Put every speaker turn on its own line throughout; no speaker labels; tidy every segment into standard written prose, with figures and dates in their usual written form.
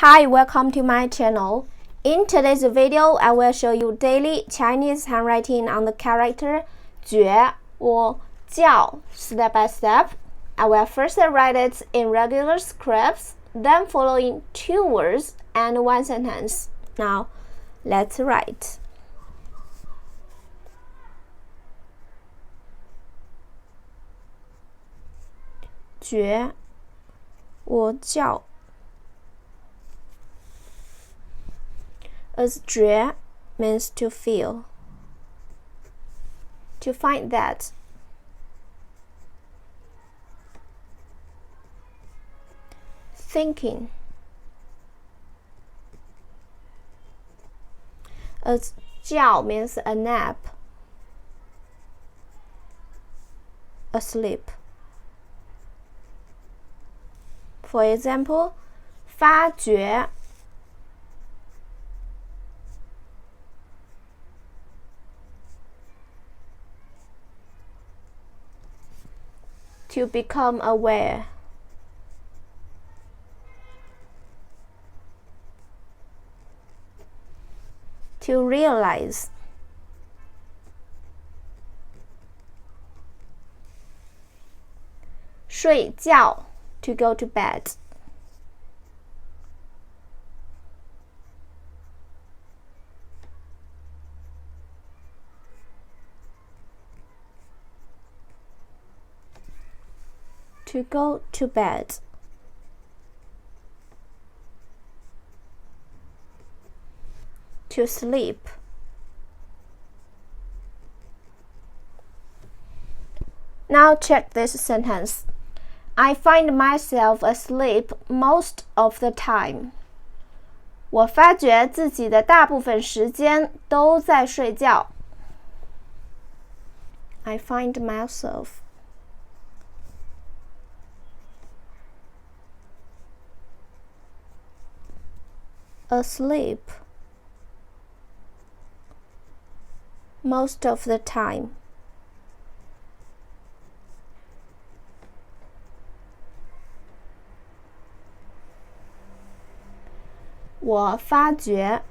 Hi, welcome to my channel. In today's video, I will show you daily Chinese handwriting on the character 觉我叫 step by step. I will first write it in regular scripts, then following 2 words and 1 sentence. Now, let's write. 觉我叫 As 觉 means to feel. To find that. Thinking. As 觉 means a nap. Asleep. For example, 发觉 to become aware. To realize. 睡觉 to go to bed. To go to bed. To sleep. Now check this sentence. I find myself asleep most of the time. 我发觉自己的大部分时间都在睡觉。I find myself asleep most of the time. "我发觉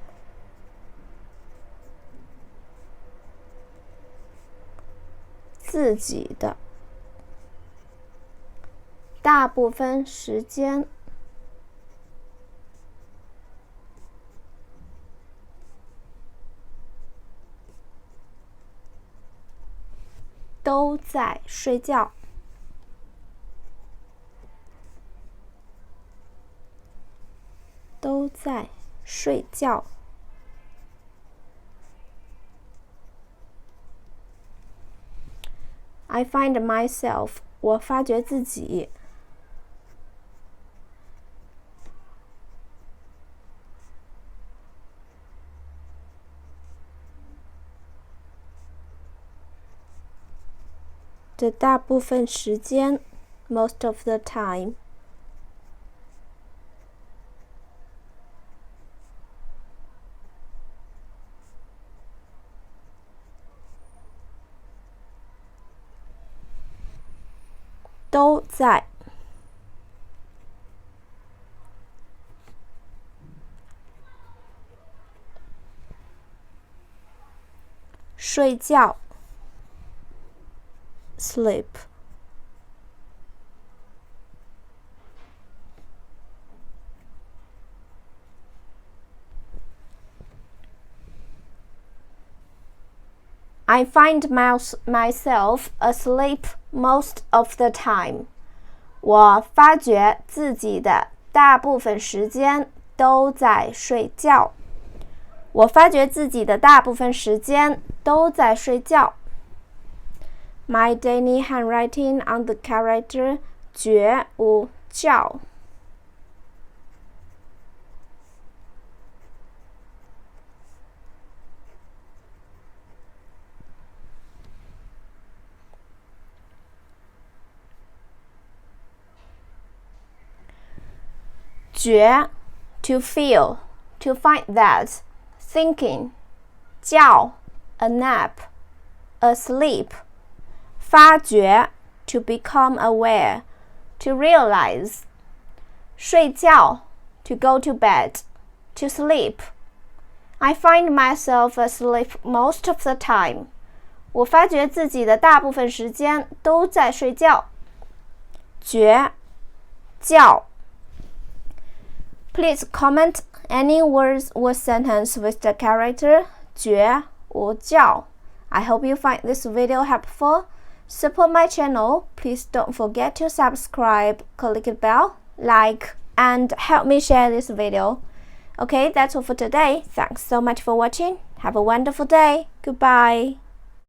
自己的大部分时间都在睡觉。都在睡觉。I find myself 我发觉自己的大部分时间 most of the time. 都在睡觉 sleep. I find myself asleep most of the time. 我发觉自己的大部分时间都在睡觉。我发觉自己的大部分时间都在睡觉。My daily handwriting on the character 觉无觉。觉 to feel, to find that, thinking, 觉 a nap, asleep, 发觉 to become aware, to realize, 睡觉 to go to bed, to sleep. I find myself asleep most of the time. 我发觉自己的大部分时间都在睡觉。觉觉 Please comment any words or sentence with the character 觉 or 觉. I hope you find this video helpful. Support my channel. Please don't forget to subscribe, click the bell, like, and help me share this video. Okay, that's all for today. Thanks so much for watching. Have a wonderful day. Goodbye.